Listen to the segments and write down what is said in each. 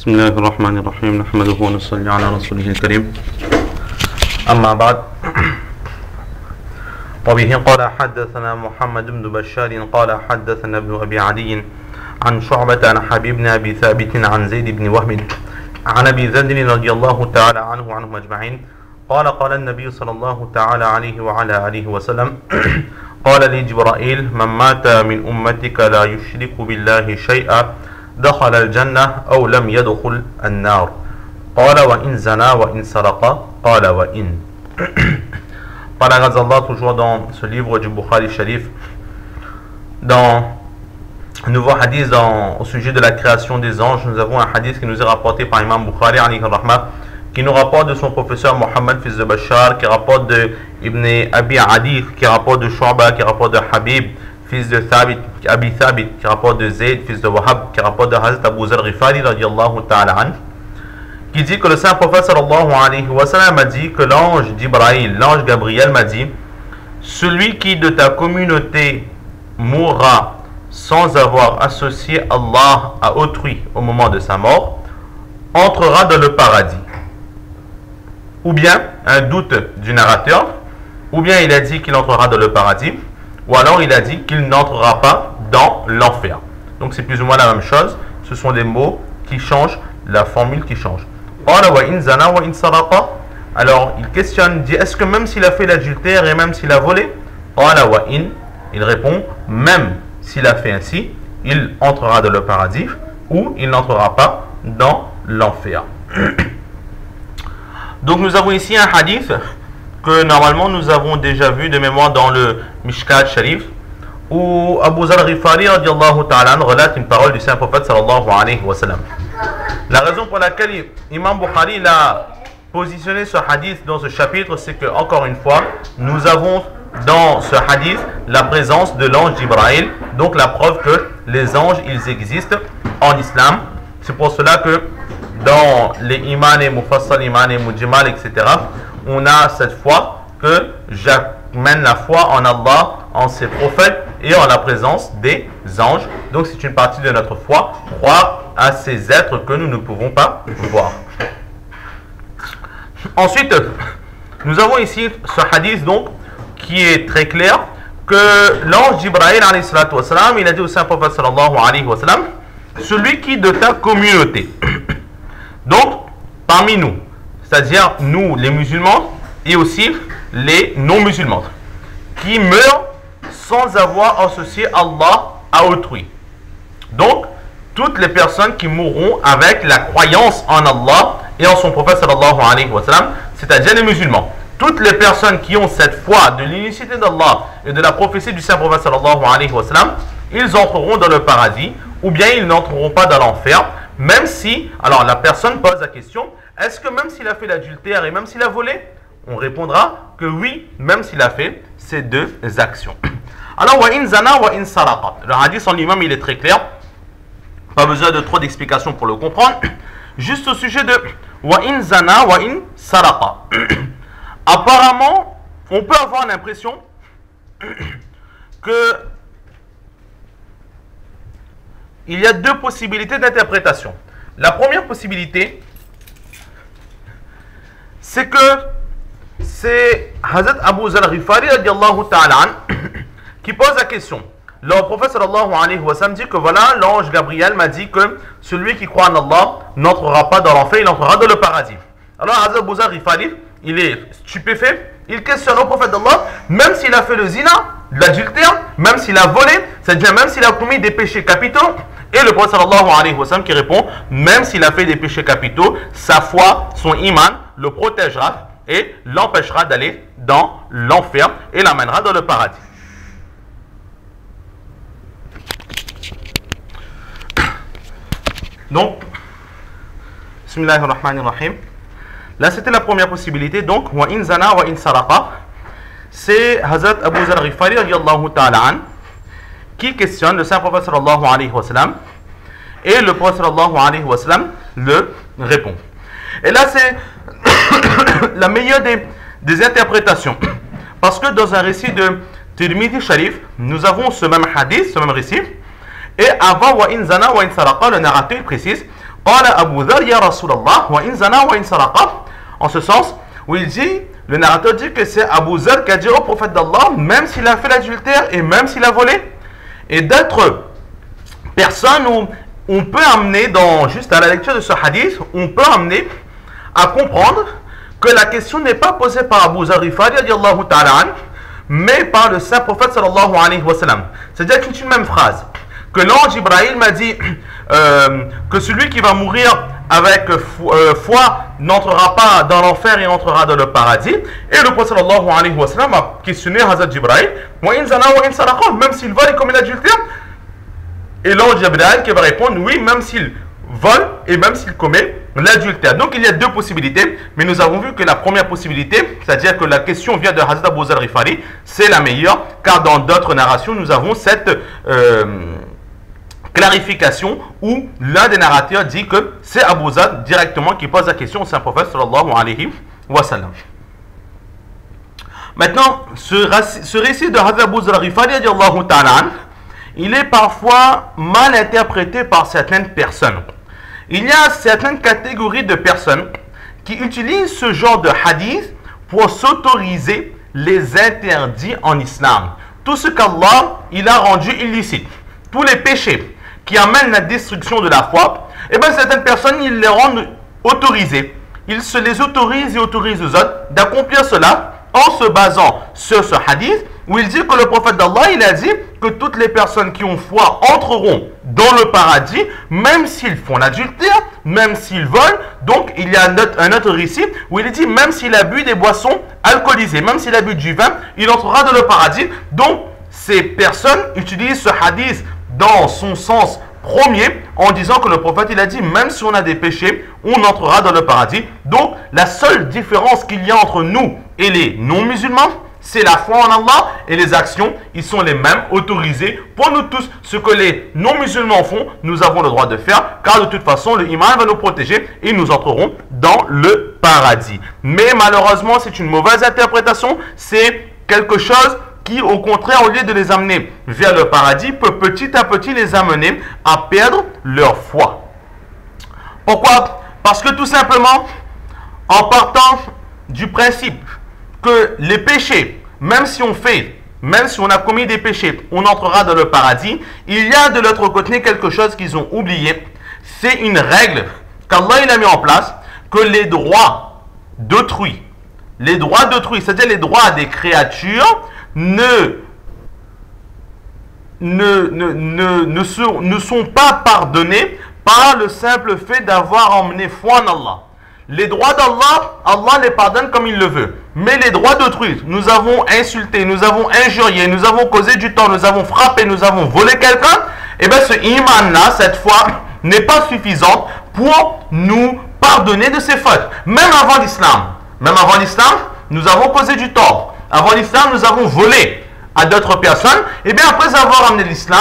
بسم الله الرحمن الرحيم نحمده ونصلي على رسوله الكريم أما بعد وبه قال حدثنا محمد بن بشار قال حدثنا ابن أبي عدي عن شعبة عن حبيب بن أبي ثابت عن زيد بن وهب عن أبي ذر رضي الله تعالى عنه وعنهم أجمعين قال قال النبي صلى الله تعالى عليه وعلى آله وسلم قال لي جبرائيل من مات من أمتك لا يشرك بالله شيئا دخل الجنة أو لم يدخل النار قال وإن زنا وإن سرق قال وإن. Par la grâce d'Allah, toujours dans ce livre du Bukhari Sharif, dans un nouveau hadith au sujet de la création des anges, nous avons un hadith qui nous est rapporté par Imam Bukhari qui nous rapporte de son professeur Mohammed fils de Bashar, qui rapporte de Ibn Abi Adi, qui rapporte de Shu'ba, qui rapporte de Habib fils de Thabit, Abi Thabit, qui rapporte de Zayd fils de Wahab, qui rapporte de Hazrat Abu Zar Ghifari radiyallahu ta'ala an, qui dit que le saint prophète sallallahu alayhi wa sallam a dit que l'ange d'Ibrahim, l'ange Gabriel m'a dit: celui qui de ta communauté mourra sans avoir associé Allah à autrui au moment de sa mort entrera dans le paradis. Ou bien un doute du narrateur, ou bien il a dit qu'il entrera dans le paradis, ou alors il a dit qu'il n'entrera pas dans l'enfer. Donc c'est plus ou moins la même chose, ce sont des mots qui changent, la formule qui change. Alors il questionne, dit: est-ce que même s'il a fait l'adultère et même s'il a volé, il répond: même s'il a fait ainsi, il entrera dans le paradis ou il n'entrera pas dans l'enfer. Donc nous avons ici un hadith que normalement nous avons déjà vu de mémoire dans le Mishkat Sharif, où Abu Zar Ghifari radiallahu ta'ala relate une parole du saint prophète sallallahu alayhi wa sallam. La raison pour laquelle Imam Bukhari a positionné ce hadith dans ce chapitre, c'est que, encore une fois, nous avons dans ce hadith la présence de l'ange d'Ibrahim, donc la preuve que les anges, ils existent en islam. C'est pour cela que dans les iman et mufassal, iman et mujmal, etc., on a cette foi que j'amène la foi en Allah, en ses prophètes et en la présence des anges. Donc c'est une partie de notre foi, croire à ces êtres que nous ne pouvons pas voir. Ensuite, nous avons ici ce hadith donc qui est très clair, que l'ange d'Ibrahim il a dit au saint prophète sallallahu alayhi wa sallam: celui qui de ta communauté, donc parmi nous, c'est-à-dire nous les musulmans et aussi les non-musulmans, qui meurent sans avoir associé Allah à autrui. Donc toutes les personnes qui mourront avec la croyance en Allah et en son prophète sallallahu alayhi wa sallam, c'est-à-dire les musulmans. Toutes les personnes qui ont cette foi de l'unicité d'Allah et de la prophétie du saint prophète sallallahu alayhi wa sallam, ils entreront dans le paradis, ou bien ils n'entreront pas dans l'enfer, même si, alors la personne pose la question: est-ce que même s'il a fait l'adultère et même s'il a volé? On répondra que oui, même s'il a fait ces deux actions. Alors, wa in zana wa in saraqa. Le hadith en lui-même, il est très clair. Pas besoin de trop d'explications pour le comprendre. Juste au sujet de wa in zana wa in saraqa. Apparemment, on peut avoir l'impression que il y a deux possibilités d'interprétation. La première possibilité, c'est que c'est Hazrat Abu Zar Ghifari radiallahu ta'ala qui pose la question. Le prophète sallallahu alayhi wa sallam dit que voilà, l'ange Gabriel m'a dit que celui qui croit en Allah n'entrera pas dans l'enfer, il entrera dans le paradis. Alors Hazrat Abu Zar Ghifari, il est stupéfait, il questionne au prophète d'Allah: même s'il a fait le zina, l'adultère, même s'il a volé, c'est-à-dire même s'il a commis des péchés capitaux, et le prophète sallallahu alayhi wa sallam qui répond: même s'il a fait des péchés capitaux, sa foi, son iman le protégera et l'empêchera d'aller dans l'enfer et l'amènera dans le paradis. Donc, Bismillahirrahmanirrahim. Là, c'était la première possibilité. Donc, wa in zana wa in saraqa, c'est Hazrat Abu Zar Ghifari radiallahu ta'ala an qui questionne le saint prophète sallallahu alayhi wa sallam, et le prophète sallallahu alayhi wa sallam le répond. Et là, c'est la meilleure des interprétations, parce que dans un récit de Tirmidhi Sharif, nous avons ce même hadith, ce même récit, et avant wa in zana wa in saraqa, le narrateur précise: Qala Abu Dhar ya Rasulallah wa in zana wa in saraqa. En ce sens, où il dit, le narrateur dit que c'est Abu Dhar qui a dit au prophète d'Allah, même s'il a fait l'adultère et même s'il a volé. Et d'autres personnes où on peut amener, juste à la lecture de ce hadith, on peut amener à comprendre que la question n'est pas posée par Abu Dhar Ghifari, mais par le saint prophète sallallahu alayhi wa sallam. C'est-à-dire qu'il y a une même phrase. Que l'ange Ibrahim m'a dit que celui qui va mourir avec foi n'entrera pas dans l'enfer et entrera dans le paradis. Et le prophète sallallahu alayhi wa sallam a questionné Hazrat Jibril, même s'il vole et commet l'adultère. Et l'ange Jibril qui va répondre oui, même s'il vole et même s'il commet l'adultère. Donc il y a deux possibilités, mais nous avons vu que la première possibilité, c'est-à-dire que la question vient de Hazrat Abu Dhar Ghifari, c'est la meilleure, car dans d'autres narrations, nous avons cette clarification où l'un des narrateurs dit que c'est Abu Dhar directement qui pose la question au Saint-Prophète sallallahu alayhi wa sallam. Maintenant, ce récit de Hazrat Abu Dhar Ghifari, il est parfois mal interprété par certaines personnes. Il y a certaines catégories de personnes qui utilisent ce genre de hadith pour s'autoriser les interdits en islam. Tout ce qu'Allah il a rendu illicite, tous les péchés qui amènent la destruction de la foi, et bien certaines personnes, ils les rendent autorisés. Ils se les autorisent et autorisent aux autres d'accomplir cela en se basant sur ce hadith où il dit que le prophète d'Allah, il a dit que toutes les personnes qui ont foi entreront dans le paradis, même s'ils font l'adultère, même s'ils volent. Donc, il y a un autre récit où il dit, même s'il a bu des boissons alcoolisées, même s'il a bu du vin, il entrera dans le paradis. Donc, ces personnes utilisent ce hadith dans son sens premier en disant que le prophète, il a dit, même si on a des péchés, on entrera dans le paradis. Donc, la seule différence qu'il y a entre nous et les non-musulmans, c'est la foi en Allah, et les actions, ils sont les mêmes, autorisés pour nous tous. Ce que les non-musulmans font, nous avons le droit de faire, car de toute façon, le iman va nous protéger et nous entrerons dans le paradis. Mais malheureusement, c'est une mauvaise interprétation, c'est quelque chose qui, au contraire, au lieu de les amener vers le paradis, peut petit à petit les amener à perdre leur foi. Pourquoi? Parce que tout simplement, en partant du principe que les péchés, même si on a commis des péchés, on entrera dans le paradis, il y a de l'autre côté quelque chose qu'ils ont oublié. C'est une règle qu'Allah il a mis en place, que les droits d'autrui, c'est-à-dire les droits des créatures, ne sont pas pardonnés par le simple fait d'avoir emmené foi en Allah. Les droits d'Allah, Allah les pardonne comme il le veut. Mais les droits d'autrui, nous avons insulté, nous avons injurié, nous avons causé du tort, nous avons frappé, nous avons volé quelqu'un, et bien ce iman-là, cette foi, n'est pas suffisante pour nous pardonner de ses fautes. Même avant l'islam, nous avons causé du tort. Avant l'islam, nous avons volé à d'autres personnes. Et bien après avoir amené l'islam,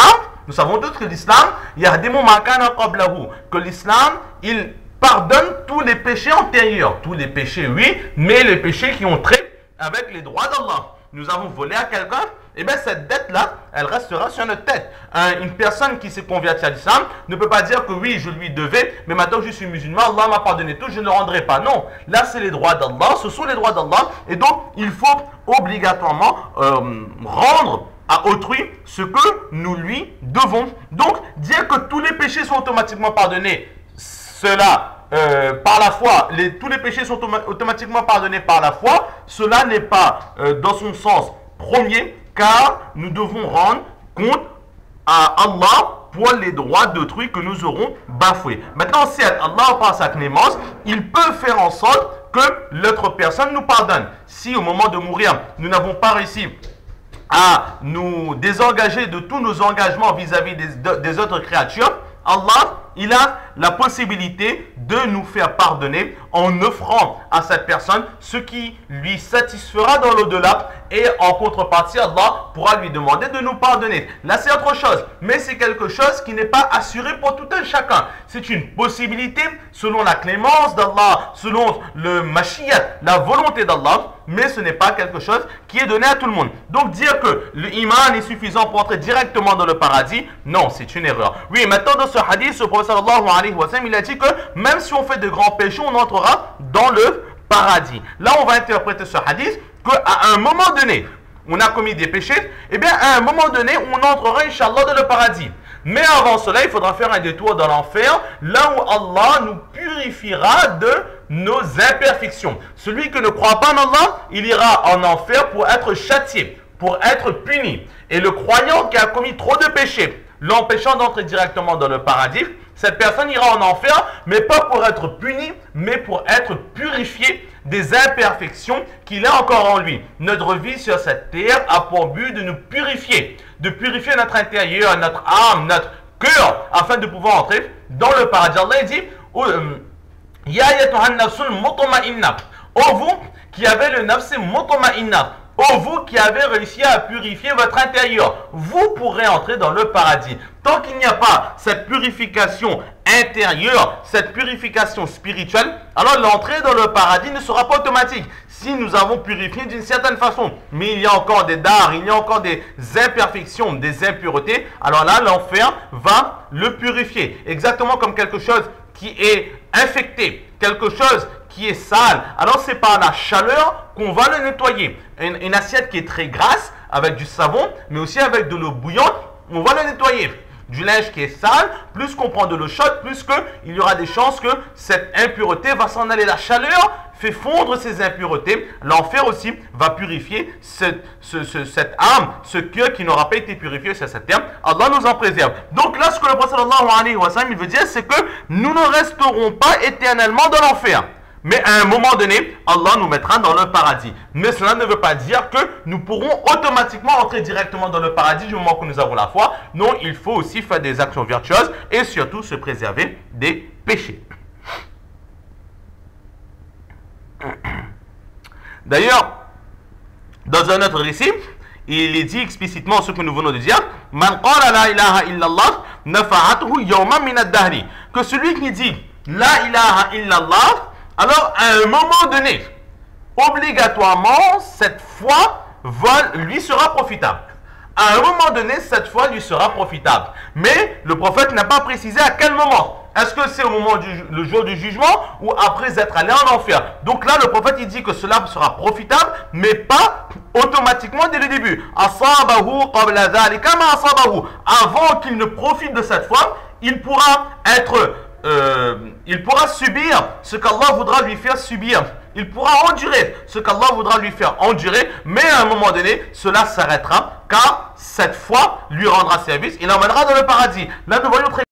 nous savons tous que l'islam, que l'islam, il pardonne tous les péchés antérieurs. Tous les péchés, oui, mais les péchés qui ont trait avec les droits d'Allah. Nous avons volé à quelqu'un, et bien cette dette-là, elle restera sur notre tête. Une personne qui s'est convertie à l'islam ne peut pas dire que oui, je lui devais, mais maintenant que je suis musulman, Allah m'a pardonné tout, je ne le rendrai pas. Non, là c'est les droits d'Allah, ce sont les droits d'Allah, et donc il faut obligatoirement rendre à autrui ce que nous lui devons. Donc, dire que tous les péchés sont automatiquement pardonnés, cela, par la foi, tous les péchés sont automatiquement pardonnés par la foi, cela n'est pas dans son sens premier, car nous devons rendre compte à Allah pour les droits d'autrui que nous aurons bafoués. Maintenant, si Allah, par sa clémence, il peut faire en sorte que l'autre personne nous pardonne. Si au moment de mourir, nous n'avons pas réussi à nous désengager de tous nos engagements vis-à-vis des autres créatures, Allah, il a la possibilité de nous faire pardonner en offrant à cette personne ce qui lui satisfera dans l'au-delà, et en contrepartie, Allah pourra lui demander de nous pardonner. Là, c'est autre chose, mais c'est quelque chose qui n'est pas assuré pour tout un chacun. C'est une possibilité selon la clémence d'Allah, selon le Mashiach, la volonté d'Allah. mais ce n'est pas quelque chose qui est donné à tout le monde. Donc dire que l'iman est suffisant pour entrer directement dans le paradis, non, c'est une erreur. Oui, maintenant dans ce hadith, le prophète sallallahu alayhi wa sallam, il a dit que même si on fait de grands péchés, on entrera dans le paradis. Là, on va interpréter ce hadith qu'à un moment donné, on a commis des péchés, et bien à un moment donné, on entrera, Inch'Allah, dans le paradis. Mais avant cela, il faudra faire un détour dans l'enfer, là où Allah nous purifiera de nos imperfections. Celui qui ne croit pas en Allah, il ira en enfer pour être châtié, pour être puni. Et le croyant qui a commis trop de péchés, l'empêchant d'entrer directement dans le paradis, cette personne ira en enfer, mais pas pour être puni, mais pour être purifié des imperfections qu'il a encore en lui. Notre vie sur cette terre a pour but de nous purifier, de purifier notre intérieur, notre âme, notre cœur, afin de pouvoir entrer dans le paradis. Allah dit, Ya ayyatuhan nafsul mutma'inna, ô vous qui avez le nafs mutma'inna, ô vous qui avez réussi à purifier votre intérieur, vous pourrez entrer dans le paradis. Tant qu'il n'y a pas cette purification intérieure, cette purification spirituelle, alors l'entrée dans le paradis ne sera pas automatique. Si nous avons purifié d'une certaine façon, mais il y a encore des dards, il y a encore des imperfections, des impuretés, alors là, l'enfer va le purifier. Exactement comme quelque chose qui est infecté, quelque chose qui est sale. Alors c'est par la chaleur qu'on va le nettoyer. Une assiette qui est très grasse, avec du savon, mais aussi avec de l'eau bouillante, on va le nettoyer. Du linge qui est sale, plus qu'on prend de l'eau chaude, plus qu'il y aura des chances que cette impureté va s'en aller. La chaleur fait fondre ces impuretés. L'enfer aussi va purifier cette âme, ce cœur qui n'aura pas été purifié sur cette terre. Allah nous en préserve. Donc là, ce que le prophète sallallahu alayhi wa sallam veut dire, c'est que nous ne resterons pas éternellement dans l'enfer. Mais à un moment donné, Allah nous mettra dans le paradis. Mais cela ne veut pas dire que nous pourrons automatiquement entrer directement dans le paradis du moment que nous avons la foi. Non, il faut aussi faire des actions vertueuses et surtout se préserver des péchés. D'ailleurs, dans un autre récit, il est dit explicitement ce que nous venons de dire, Man qala la ilaha illallah nafa'atuhu yawman min ad-dahri, que celui qui dit la ilaha illallah, alors à un moment donné, obligatoirement, cette foi lui sera profitable. À un moment donné, cette foi lui sera profitable. Mais le prophète n'a pas précisé à quel moment. Est-ce que c'est au moment le jour du jugement ou après être allé en enfer? Donc là, le prophète il dit que cela sera profitable, mais pas automatiquement dès le début. Asabahu qabla dhalika ma asabahu. Avant qu'il ne profite de cette foi, il pourra subir ce qu'Allah voudra lui faire subir. Il pourra endurer ce qu'Allah voudra lui faire endurer, mais à un moment donné, cela s'arrêtera car cette foi lui rendra service. Il l'emmènera dans le paradis. Là, nous voyons très